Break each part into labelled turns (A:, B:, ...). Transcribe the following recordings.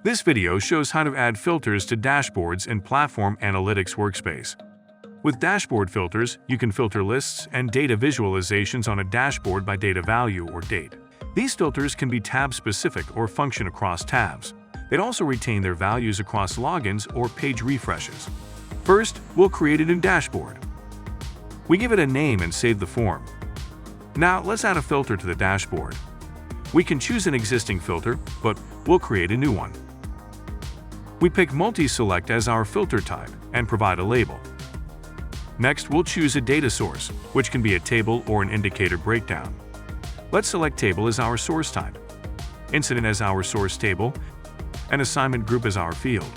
A: This video shows how to add filters to dashboards in Platform Analytics Workspace. With dashboard filters, you can filter lists and data visualizations on a dashboard by data value or date. These filters can be tab-specific or function across tabs. They'd also retain their values across logins or page refreshes. First, we'll create a new dashboard. We give it a name and save the form. Now, let's add a filter to the dashboard. We can choose an existing filter, but we'll create a new one. We pick Multi-Select as our filter type and provide a label. Next, we'll choose a data source, which can be a table or an indicator breakdown. Let's select Table as our source type, Incident as our source table, and Assignment Group as our field.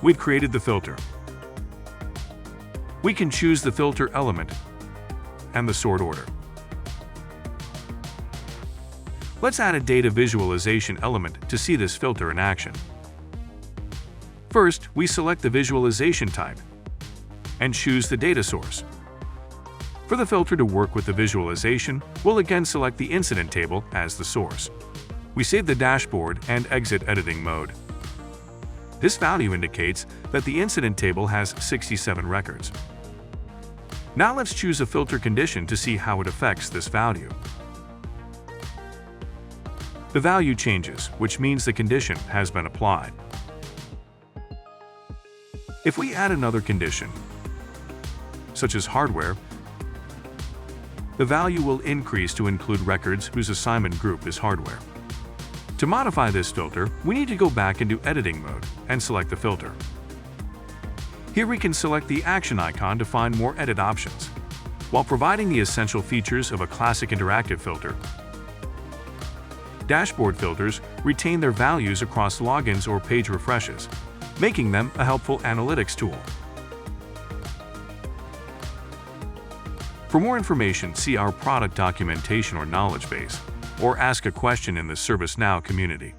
A: We've created the filter. We can choose the filter element and the sort order. Let's add a data visualization element to see this filter in action. First, we select the visualization type and choose the data source. For the filter to work with the visualization, we'll again select the incident table as the source. We save the dashboard and exit editing mode. This value indicates that the incident table has 67 records. Now let's choose a filter condition to see how it affects this value. The value changes, which means the condition has been applied. If we add another condition, such as hardware, the value will increase to include records whose assignment group is hardware. To modify this filter, we need to go back into editing mode and select the filter. Here we can select the action icon to find more edit options. While providing the essential features of a classic interactive filter, dashboard filters retain their values across logins or page refreshes, making them a helpful analytics tool. For more information, see our product documentation or knowledge base, or ask a question in the ServiceNow community.